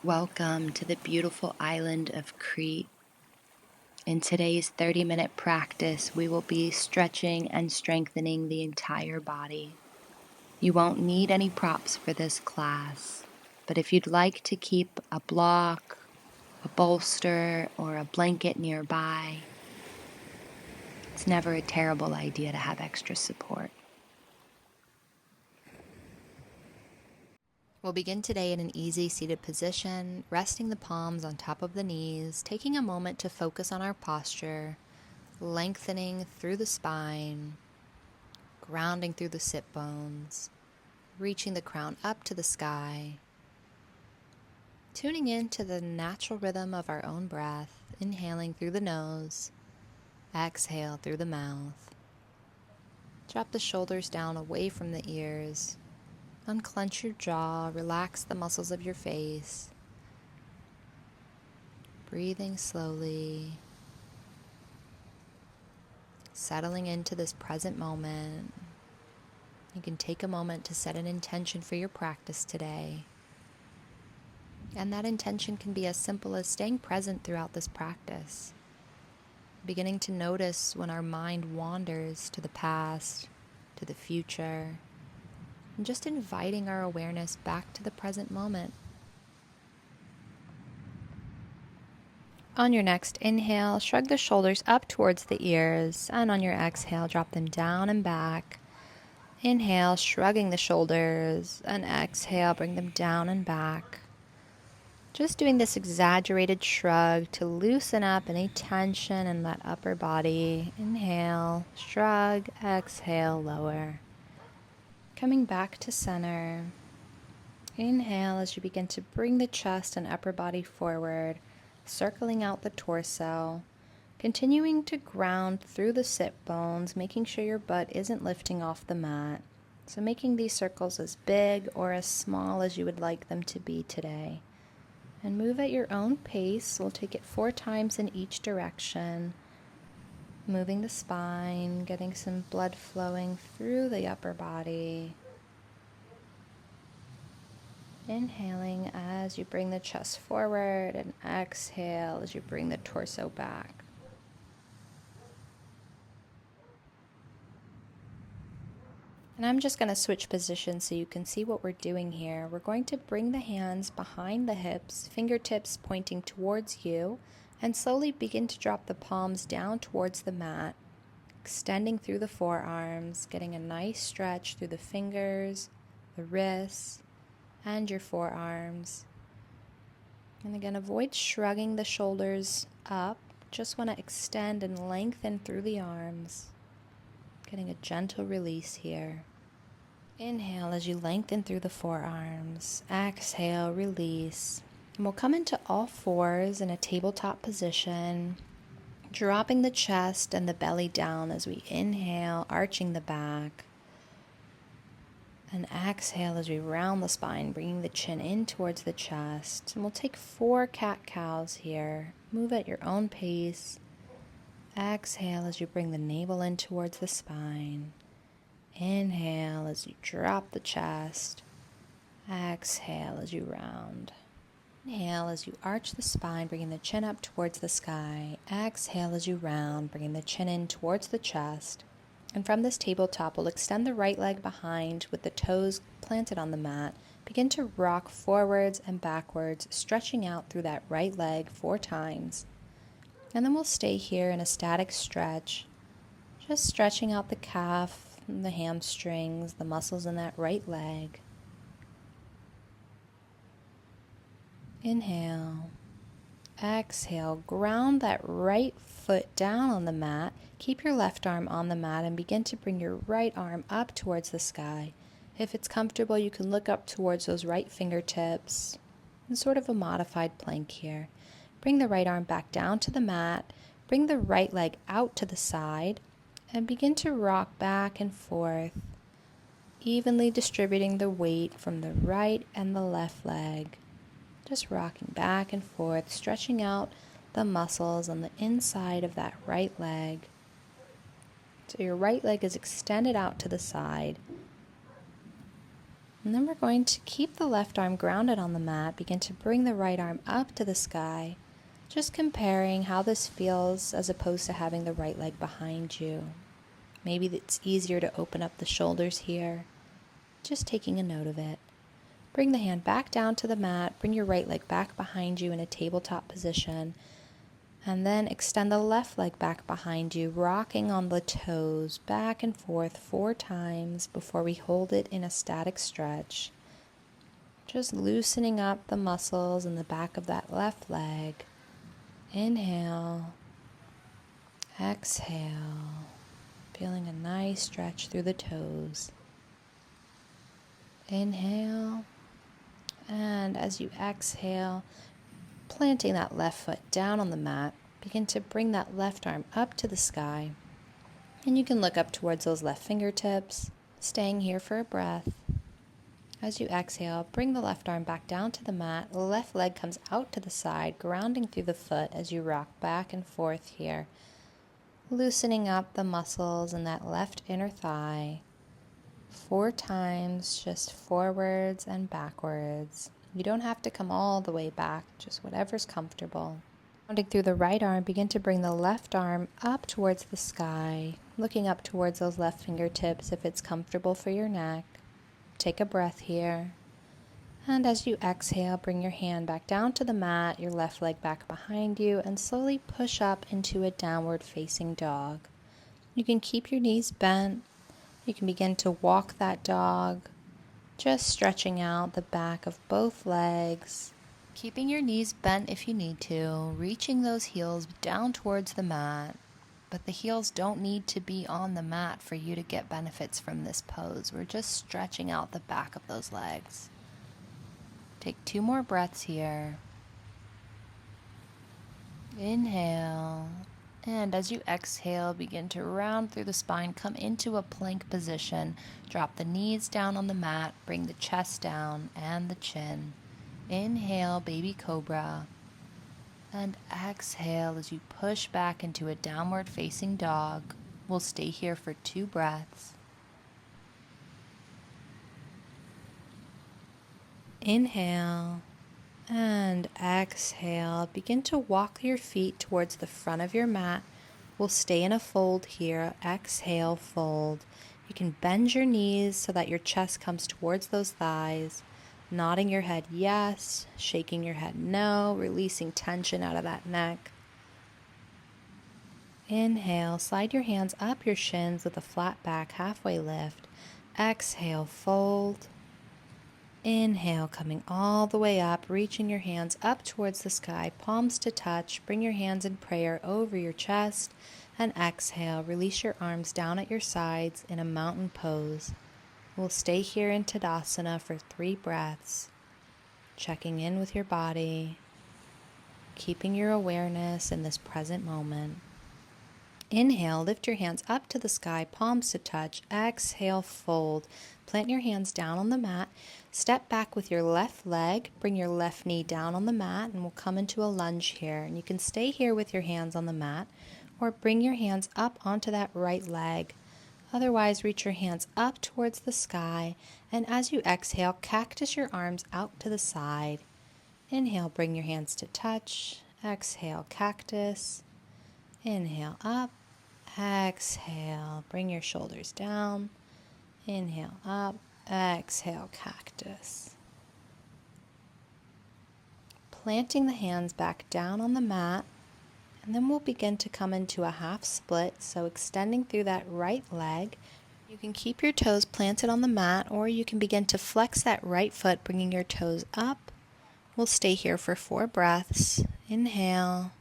Welcome to the beautiful island of Crete. In today's 30-minute practice, we will be stretching and strengthening the entire body. You won't need any props for this class, but if you'd like to keep a block, a bolster, or a blanket nearby, it's never a terrible idea to have extra support. We'll begin today in an easy seated position, resting the palms on top of the knees, taking a moment to focus on our posture, lengthening through the spine, grounding through the sit bones, reaching the crown up to the sky, tuning in to the natural rhythm of our own breath, inhaling through the nose, exhale through the mouth. Drop the shoulders down away from the ears. Unclench your jaw, relax the muscles of your face. Breathing slowly, settling into this present moment. You can take a moment to set an intention for your practice today. And that intention can be as simple as staying present throughout this practice. Beginning to notice when our mind wanders to the past, to the future, and just inviting our awareness back to the present moment. On your next inhale, shrug the shoulders up towards the ears, and on your exhale, drop them down and back. Inhale, shrugging the shoulders, and exhale, bring them down and back. Just doing this exaggerated shrug to loosen up any tension in that upper body. Inhale, shrug, exhale, lower. Coming back to center. Inhale as you begin to bring the chest and upper body forward, circling out the torso, continuing to ground through the sit bones, making sure your butt isn't lifting off the mat. So making these circles as big or as small as you would like them to be today. And move at your own pace. We'll take it 4 times in each direction. Moving the spine, getting some blood flowing through the upper body. Inhaling as you bring the chest forward, and exhale as you bring the torso back. And I'm just going to switch positions so you can see what we're doing here. We're going to bring the hands behind the hips, fingertips pointing towards you, and slowly begin to drop the palms down towards the mat, extending through the forearms, getting a nice stretch through the fingers, the wrists, and your forearms. And again, avoid shrugging the shoulders up. Just want to extend and lengthen through the arms. Getting a gentle release here. Inhale as you lengthen through the forearms. Exhale, release. And we'll come into all fours in a tabletop position, dropping the chest and the belly down as we inhale, arching the back. And exhale as we round the spine, bringing the chin in towards the chest. And we'll take 4 cat-cows here. Move at your own pace. Exhale as you bring the navel in towards the spine. Inhale as you drop the chest. Exhale as you round. Inhale as you arch the spine, bringing the chin up towards the sky. Exhale as you round, bringing the chin in towards the chest. And from this tabletop, we'll extend the right leg behind with the toes planted on the mat. Begin to rock forwards and backwards, stretching out through that right leg 4 times. And then we'll stay here in a static stretch, just stretching out the calf, the hamstrings, the muscles in that right leg. Inhale. Exhale. Ground that right foot down on the mat. Keep your left arm on the mat and begin to bring your right arm up towards the sky. If it's comfortable, you can look up towards those right fingertips in sort of a modified plank here. Bring the right arm back down to the mat. Bring the right leg out to the side and begin to rock back and forth, evenly distributing the weight from the right and the left leg. Just rocking back and forth, stretching out the muscles on the inside of that right leg. So your right leg is extended out to the side. And then we're going to keep the left arm grounded on the mat, begin to bring the right arm up to the sky, just comparing how this feels as opposed to having the right leg behind you. Maybe it's easier to open up the shoulders here, just taking a note of it. Bring the hand back down to the mat, bring your right leg back behind you in a tabletop position, and then extend the left leg back behind you, rocking on the toes back and forth 4 times before we hold it in a static stretch. Just loosening up the muscles in the back of that left leg. Inhale, exhale, feeling a nice stretch through the toes. Inhale, and as you exhale, planting that left foot down on the mat, begin to bring that left arm up to the sky. And you can look up towards those left fingertips, staying here for a breath. As you exhale, bring the left arm back down to the mat. The left leg comes out to the side, grounding through the foot as you rock back and forth here, loosening up the muscles in that left inner thigh. 4 times, just forwards and backwards. You don't have to come all the way back, just whatever's comfortable. Rounding through the right arm, begin to bring the left arm up towards the sky, looking up towards those left fingertips if it's comfortable for your neck. Take a breath here. And as you exhale, bring your hand back down to the mat, your left leg back behind you, and slowly push up into a downward facing dog. You can keep your knees bent. You can begin to walk that dog, just stretching out the back of both legs, keeping your knees bent if you need to, reaching those heels down towards the mat. But the heels don't need to be on the mat for you to get benefits from this pose. We're just stretching out the back of those legs. Take 2 more breaths here. Inhale. And as you exhale, begin to round through the spine, come into a plank position. Drop the knees down on the mat, bring the chest down and the chin. Inhale, baby cobra. And exhale as you push back into a downward facing dog. We'll stay here for 2 breaths. Inhale and exhale. Begin to walk your feet towards the front of your mat. We'll stay in a fold here. Exhale, fold. You can bend your knees so that your chest comes towards those thighs. Nodding your head yes, shaking your head no, releasing tension out of that neck. Inhale, slide your hands up your shins with a flat back, halfway lift. Exhale, fold. Inhale, coming all the way up, reaching your hands up towards the sky, palms to touch. Bring your hands in prayer over your chest. And exhale, release your arms down at your sides in a mountain pose. We'll stay here in Tadasana for 3 breaths, checking in with your body, keeping your awareness in this present moment. Inhale, lift your hands up to the sky, palms to touch. Exhale, fold. Plant your hands down on the mat. Step back with your left leg. Bring your left knee down on the mat, and we'll come into a lunge here. And you can stay here with your hands on the mat, or bring your hands up onto that right leg. Otherwise, reach your hands up towards the sky, and as you exhale, cactus your arms out to the side. Inhale, bring your hands to touch. Exhale, cactus. Inhale, up. Exhale, bring your shoulders down. Inhale, up. Exhale, cactus. Planting the hands back down on the mat. And then we'll begin to come into a half split, so extending through that right leg. You can keep your toes planted on the mat, or you can begin to flex that right foot, bringing your toes up. We'll stay here for 4 breaths. Inhale,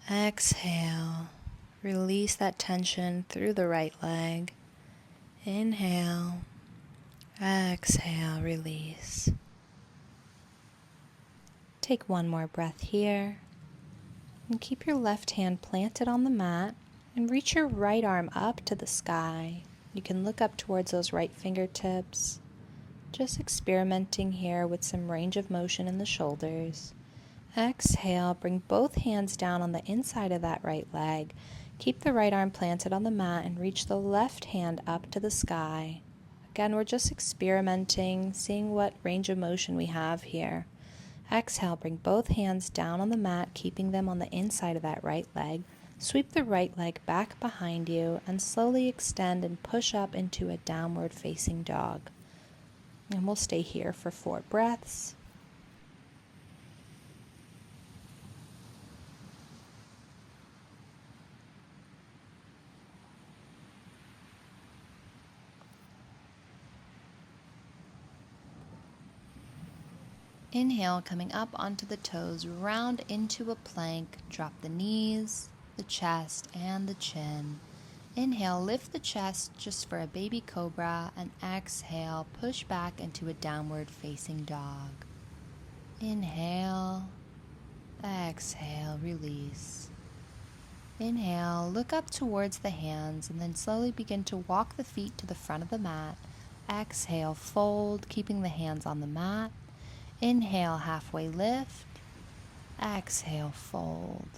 exhale, release that tension through the right leg. Inhale, exhale, release. Take 1 more breath here. And keep your left hand planted on the mat and reach your right arm up to the sky. You can look up towards those right fingertips. Just experimenting here with some range of motion in the shoulders. Exhale, bring both hands down on the inside of that right leg. Keep the right arm planted on the mat and reach the left hand up to the sky. Again, we're just experimenting, seeing what range of motion we have here. Exhale, bring both hands down on the mat, keeping them on the inside of that right leg. Sweep the right leg back behind you and slowly extend and push up into a downward facing dog. And we'll stay here for 4 breaths. Inhale, coming up onto the toes, round into a plank, drop the knees, the chest, and the chin. Inhale, lift the chest just for a baby cobra, and exhale, push back into a downward facing dog. Inhale, exhale, release. Inhale, look up towards the hands, and then slowly begin to walk the feet to the front of the mat. Exhale, fold, keeping the hands on the mat. Inhale, halfway lift. Exhale, fold.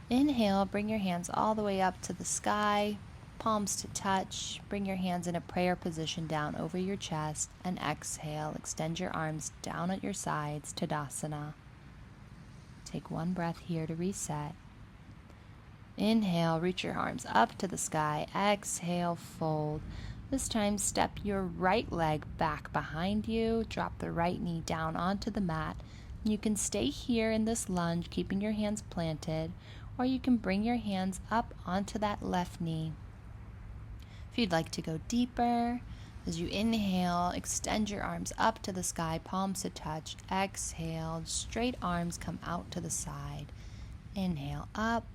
Inhale, bring your hands all the way up to the sky, palms to touch. Bring your hands in a prayer position down over your chest. And exhale, extend your arms down at your sides, Tadasana. Take 1 breath here to reset. Inhale, reach your arms up to the sky. Exhale, fold. This time, step your right leg back behind you. Drop the right knee down onto the mat. You can stay here in this lunge, keeping your hands planted, or you can bring your hands up onto that left knee. If you'd like to go deeper, as you inhale, extend your arms up to the sky, palms to touch. Exhale, straight arms come out to the side. Inhale, up.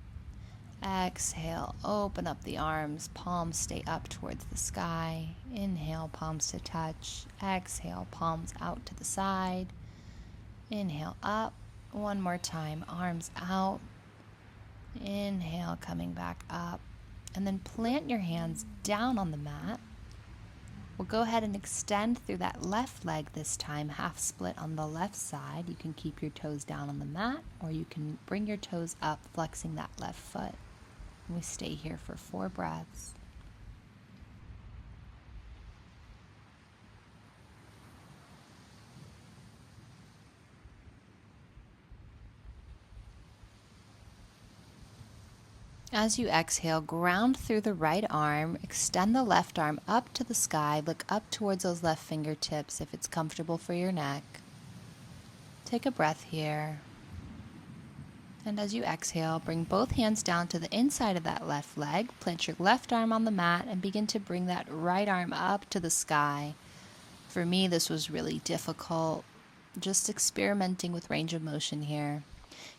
Exhale, open up the arms, palms stay up towards the sky. Inhale, palms to touch. Exhale, palms out to the side. Inhale, up. 1 more time, arms out. Inhale, coming back up. And then plant your hands down on the mat. We'll go ahead and extend through that left leg this time, half split on the left side. You can keep your toes down on the mat, or you can bring your toes up, flexing that left foot. We stay here for 4 breaths. As you exhale, ground through the right arm, extend the left arm up to the sky, look up towards those left fingertips if it's comfortable for your neck. Take a breath here. And as you exhale, bring both hands down to the inside of that left leg, plant your left arm on the mat, and begin to bring that right arm up to the sky. For me, this was really difficult, just experimenting with range of motion here.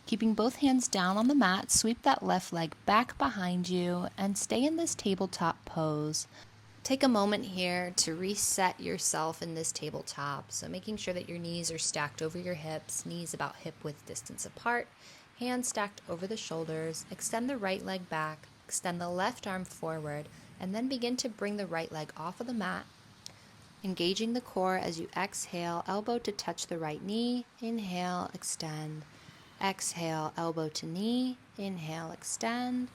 Keeping both hands down on the mat, sweep that left leg back behind you, and stay in this tabletop pose. Take a moment here to reset yourself in this tabletop, so making sure that your knees are stacked over your hips, knees about hip-width distance apart, hands stacked over the shoulders. Extend the right leg back, extend the left arm forward, and then begin to bring the right leg off of the mat. Engaging the core as you exhale, elbow to touch the right knee. Inhale, extend. Exhale, elbow to knee. Inhale, extend.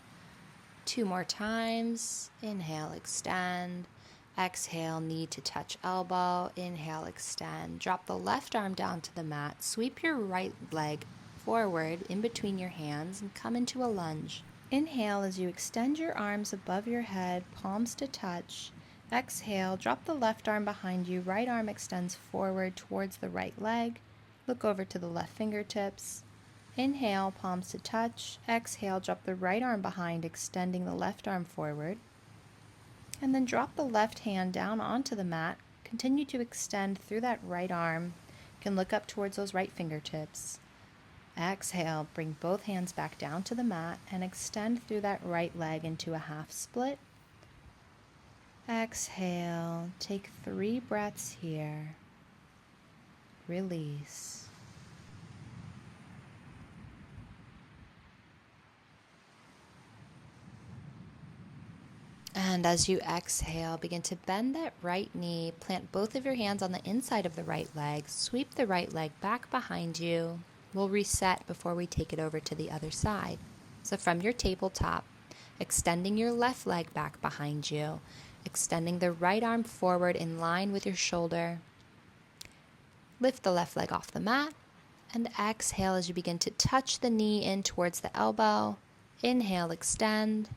2 more times. Inhale, extend. Exhale, knee to touch elbow. Inhale, extend. Drop the left arm down to the mat. Sweep your right leg forward in between your hands and come into a lunge. Inhale as you extend your arms above your head, palms to touch. Exhale, drop the left arm behind you. Right arm extends forward towards the right leg. Look over to the left fingertips. Inhale, palms to touch. Exhale, drop the right arm behind, extending the left arm forward. And then drop the left hand down onto the mat. Continue to extend through that right arm. You can look up towards those right fingertips. Exhale, bring both hands back down to the mat and extend through that right leg into a half split. Exhale, take 3 breaths here. Release. And as you exhale, begin to bend that right knee, plant both of your hands on the inside of the right leg, sweep the right leg back behind you. We'll reset before we take it over to the other side. So from your tabletop, extending your left leg back behind you, extending the right arm forward in line with your shoulder. Lift the left leg off the mat and exhale as you begin to touch the knee in towards the elbow. Inhale, extend.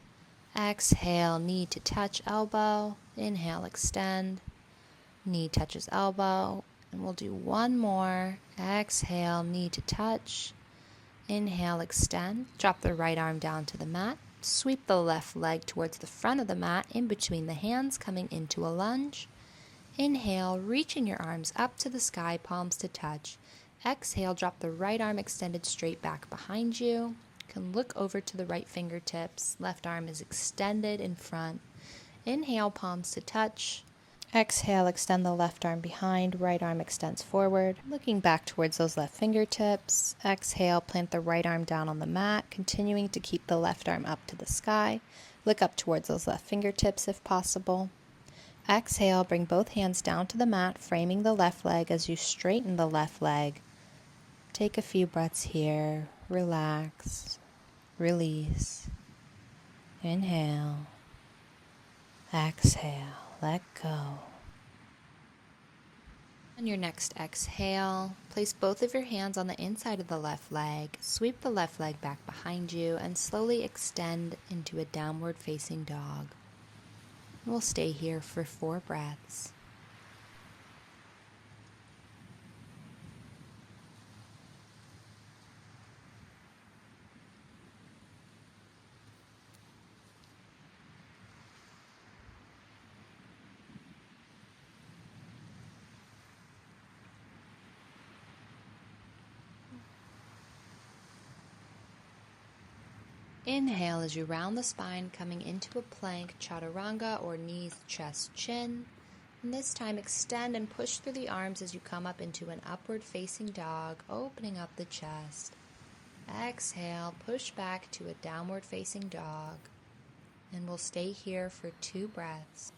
Exhale, knee to touch elbow. Inhale, extend. Knee touches elbow. And we'll do one more. Exhale, knee to touch. Inhale, extend. Drop the right arm down to the mat. Sweep the left leg towards the front of the mat in between the hands, coming into a lunge. Inhale, reaching your arms up to the sky, palms to touch. Exhale, drop the right arm extended straight back behind you. You can look over to the right fingertips. Left arm is extended in front. Inhale, palms to touch. Exhale, extend the left arm behind, right arm extends forward, looking back towards those left fingertips. Exhale, plant the right arm down on the mat, continuing to keep the left arm up to the sky. Look up towards those left fingertips if possible. Exhale, bring both hands down to the mat, framing the left leg as you straighten the left leg. Take a few breaths here. Relax. Release. Inhale. Exhale. Let go. On your next exhale, place both of your hands on the inside of the left leg, sweep the left leg back behind you, and slowly extend into a downward facing dog. We'll stay here for 4 breaths. Inhale as you round the spine, coming into a plank, chaturanga, or knees, chest, chin. And this time extend and push through the arms as you come up into an upward facing dog, opening up the chest. Exhale, push back to a downward facing dog. And we'll stay here for 2 breaths.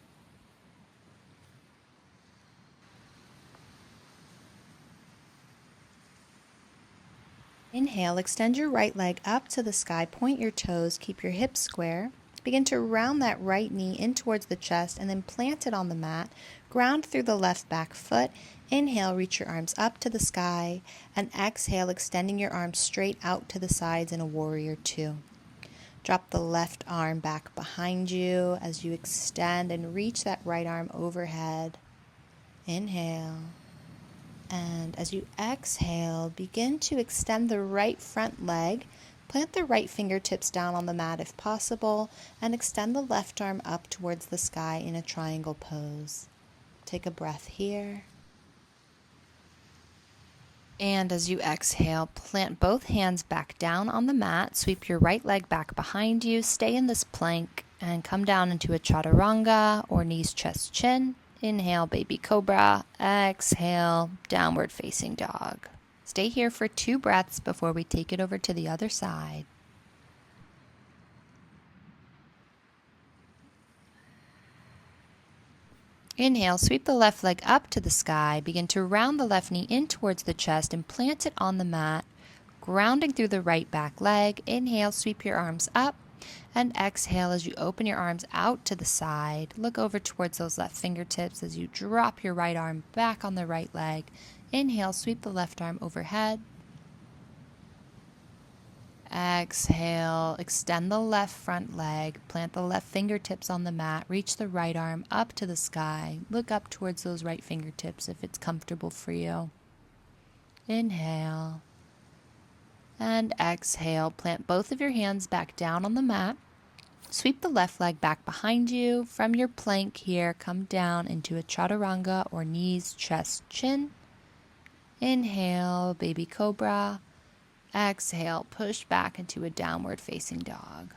Inhale, extend your right leg up to the sky, point your toes, keep your hips square. Begin to round that right knee in towards the chest and then plant it on the mat. Ground through the left back foot. Inhale, reach your arms up to the sky, and exhale, extending your arms straight out to the sides in a warrior 2. Drop the left arm back behind you as you extend and reach that right arm overhead. Inhale. And as you exhale, begin to extend the right front leg. Plant the right fingertips down on the mat if possible, and extend the left arm up towards the sky in a triangle pose. Take a breath here. And as you exhale, plant both hands back down on the mat. Sweep your right leg back behind you. Stay in this plank and come down into a chaturanga, or knees, chest, chin. Inhale, baby cobra. Exhale, downward facing dog. Stay here for 2 breaths before we take it over to the other side. Inhale, sweep the left leg up to the sky. Begin to round the left knee in towards the chest and plant it on the mat, grounding through the right back leg. Inhale, sweep your arms up. And exhale as you open your arms out to the side. Look over towards those left fingertips as you drop your right arm back on the right leg. Inhale, sweep the left arm overhead. Exhale, extend the left front leg. Plant the left fingertips on the mat. Reach the right arm up to the sky. Look up towards those right fingertips if it's comfortable for you. Inhale. And exhale, plant both of your hands back down on the mat. Sweep the left leg back behind you. From your plank here, come down into a chaturanga, or knees, chest, chin. Inhale, baby cobra. Exhale, push back into a downward facing dog.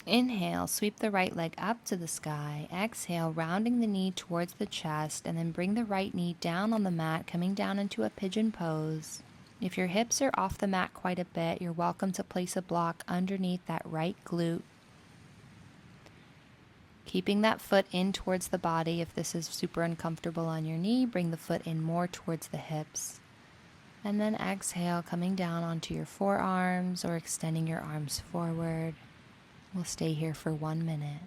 Inhale, sweep the right leg up to the sky. Exhale, rounding the knee towards the chest, and then bring the right knee down on the mat, coming down into a pigeon pose. If your hips are off the mat quite a bit, you're welcome to place a block underneath that right glute. Keeping that foot in towards the body. If this is super uncomfortable on your knee, bring the foot in more towards the hips. And then exhale, coming down onto your forearms or extending your arms forward. We'll stay here for 1 minute.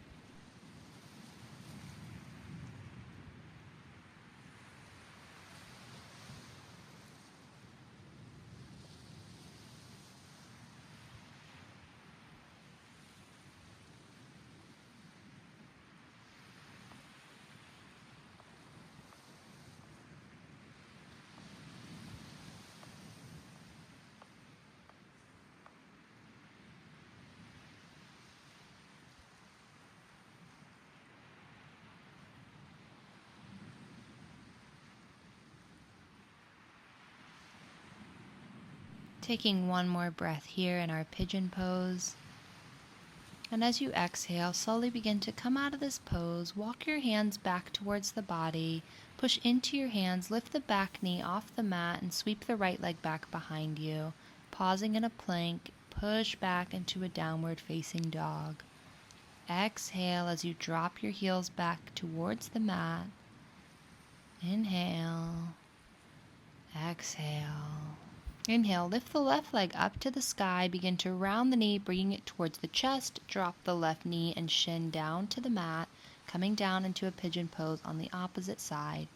Taking one more breath here in our pigeon pose. And as you exhale, slowly begin to come out of this pose. Walk your hands back towards the body. Push into your hands, lift the back knee off the mat and sweep the right leg back behind you. Pausing in a plank, push back into a downward facing dog. Exhale as you drop your heels back towards the mat. Inhale. Exhale. Inhale, lift the left leg up to the sky, begin to round the knee, bringing it towards the chest, drop the left knee and shin down to the mat, coming down into a pigeon pose on the opposite side.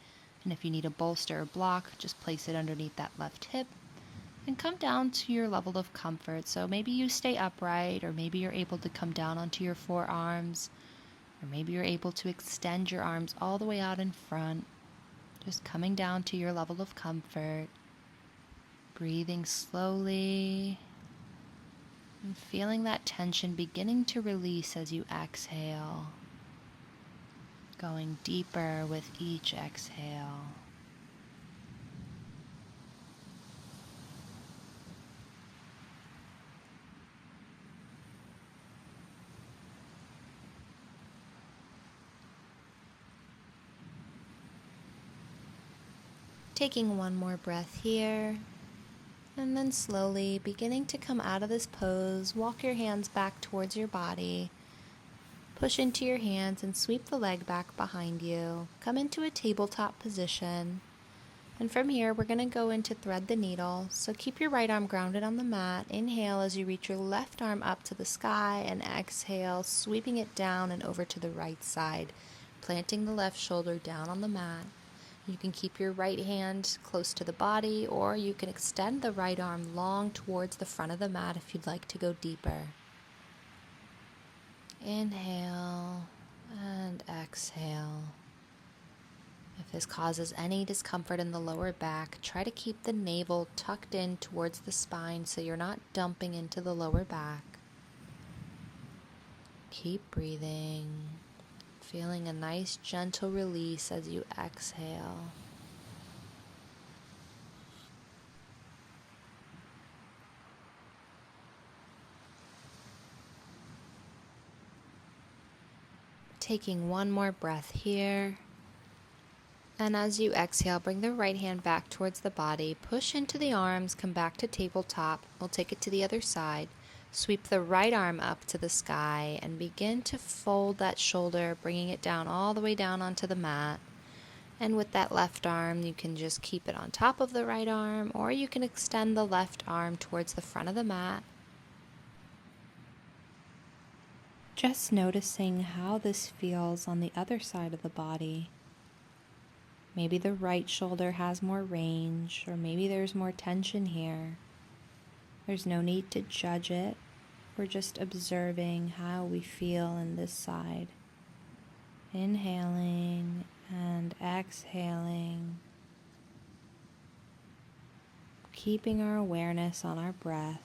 And if you need a bolster or block, just place it underneath that left hip and come down to your level of comfort. So maybe you stay upright, or maybe you're able to come down onto your forearms, or maybe you're able to extend your arms all the way out in front, just coming down to your level of comfort. Breathing slowly and feeling that tension beginning to release as you exhale. Going deeper with each exhale. Taking one more breath here. And then slowly beginning to come out of this pose, walk your hands back towards your body. Push into your hands and sweep the leg back behind you. Come into a tabletop position. And from here, we're going to go into thread the needle. So keep your right arm grounded on the mat. Inhale as you reach your left arm up to the sky, and exhale, sweeping it down and over to the right side, planting the left shoulder down on the mat. You can keep your right hand close to the body, or you can extend the right arm long towards the front of the mat if you'd like to go deeper. Inhale and exhale. If this causes any discomfort in the lower back, try to keep the navel tucked in towards the spine so you're not dumping into the lower back. Keep breathing. Feeling a nice gentle release as you exhale. Taking one more breath here. And as you exhale, bring the right hand back towards the body. Push into the arms, come back to tabletop. We'll take it to the other side. Sweep the right arm up to the sky and begin to fold that shoulder, bringing it down all the way down onto the mat. And with that left arm, you can just keep it on top of the right arm, or you can extend the left arm towards the front of the mat. Just noticing how this feels on the other side of the body. Maybe the right shoulder has more range, or maybe there's more tension here. There's no need to judge it. We're just observing how we feel in this side. Inhaling and exhaling. Keeping our awareness on our breath.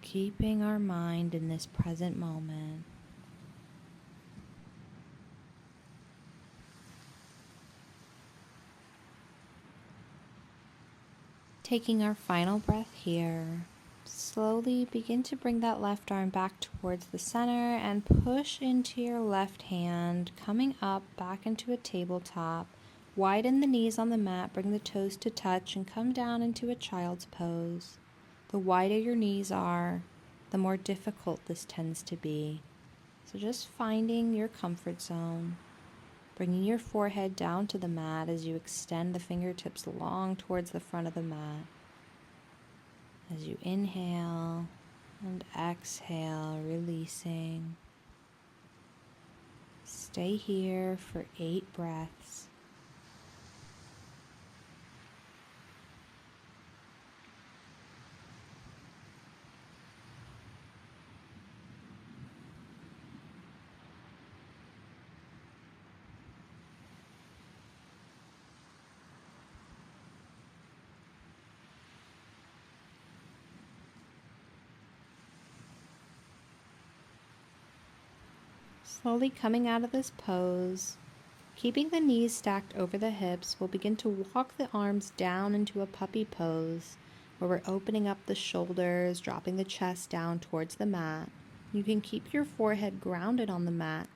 Keeping our mind in this present moment. Taking our final breath here, slowly begin to bring that left arm back towards the center and push into your left hand, coming up back into a tabletop. Widen the knees on the mat, bring the toes to touch, and come down into a child's pose. The wider your knees are, the the more difficult this tends to be. So just finding your comfort zone, bringing your forehead down to the mat as you extend the fingertips long towards the front of the mat. As you inhale and exhale, releasing. Stay here for 8 breaths. Slowly coming out of this pose, keeping the knees stacked over the hips, we'll begin to walk the arms down into a puppy pose, where we're opening up the shoulders, dropping the chest down towards the mat. You can keep your forehead grounded on the mat,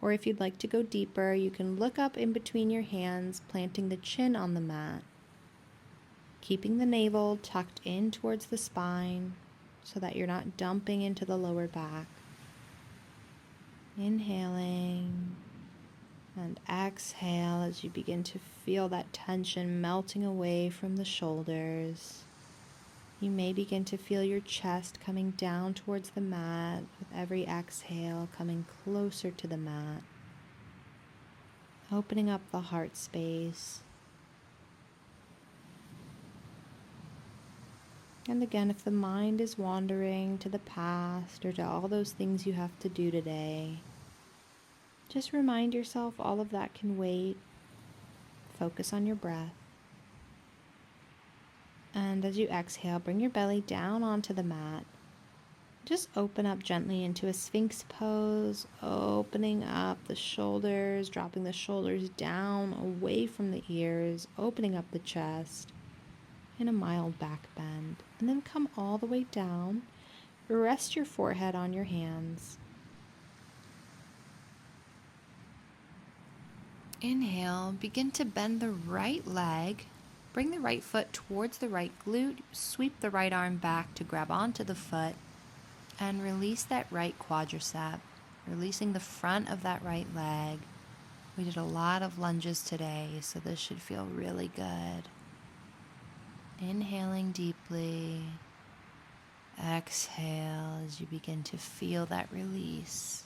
or if you'd like to go deeper, you can look up in between your hands, planting the chin on the mat. Keeping the navel tucked in towards the spine, so that you're not dumping into the lower back. Inhaling and exhale as you begin to feel that tension melting away from the shoulders. You may begin to feel your chest coming down towards the mat with every exhale, coming closer to the mat. Opening up the heart space. And again, if the mind is wandering to the past or to all those things you have to do today, just remind yourself all of that can wait. Focus on your breath. And as you exhale, bring your belly down onto the mat. Just open up gently into a Sphinx pose, opening up the shoulders, dropping the shoulders down away from the ears, opening up the chest in a mild back bend. And then come all the way down. Rest your forehead on your hands. Inhale, begin to bend the right leg. Bring the right foot towards the right glute. Sweep the right arm back to grab onto the foot. And release that right quadricep, releasing the front of that right leg. We did a lot of lunges today, so this should feel really good. Inhaling deeply. Exhale as you begin to feel that release.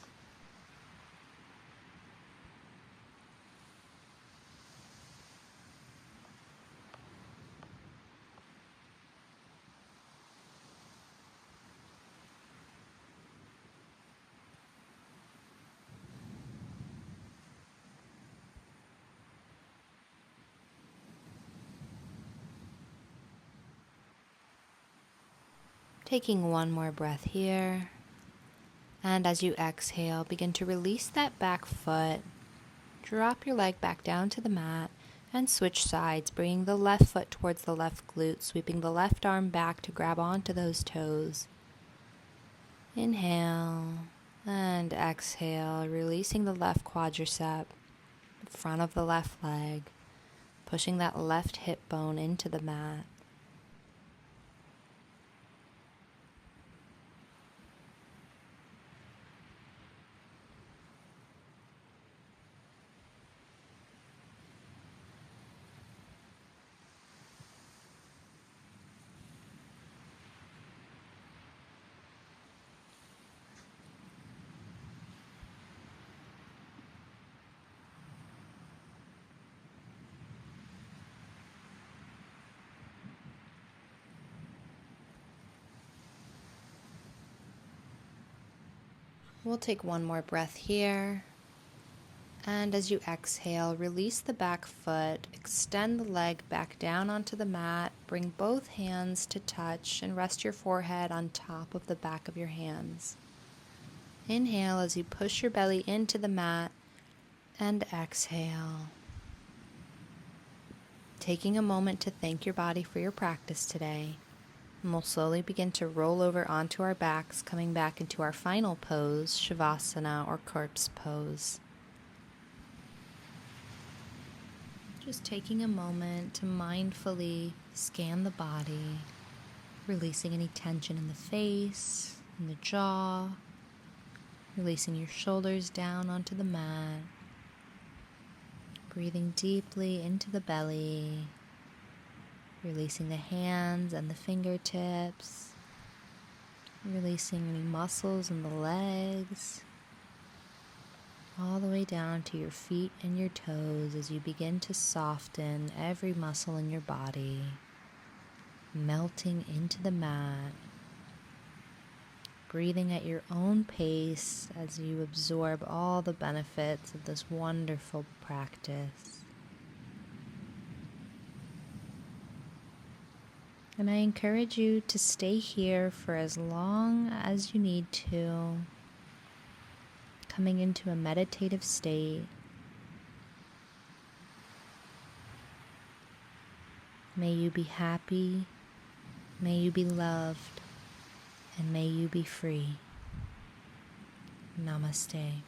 Taking one more breath here. And as you exhale, begin to release that back foot. Drop your leg back down to the mat and switch sides, bringing the left foot towards the left glute, sweeping the left arm back to grab onto those toes. Inhale and exhale, releasing the left quadricep, front of the left leg, pushing that left hip bone into the mat. We'll take one more breath here. And as you exhale, release the back foot, extend the leg back down onto the mat, bring both hands to touch, and rest your forehead on top of the back of your hands. Inhale as you push your belly into the mat, and exhale. Taking a moment to thank your body for your practice today. And we'll slowly begin to roll over onto our backs, coming back into our final pose, Shavasana or corpse pose. Just taking a moment to mindfully scan the body, releasing any tension in the face, in the jaw, releasing your shoulders down onto the mat, breathing deeply into the belly, releasing the hands and the fingertips, releasing any muscles in the legs, all the way down to your feet and your toes as you begin to soften every muscle in your body, melting into the mat, breathing at your own pace as you absorb all the benefits of this wonderful practice. And I encourage you to stay here for as long as you need to, coming into a meditative state. May you be happy, may you be loved, and may you be free. Namaste.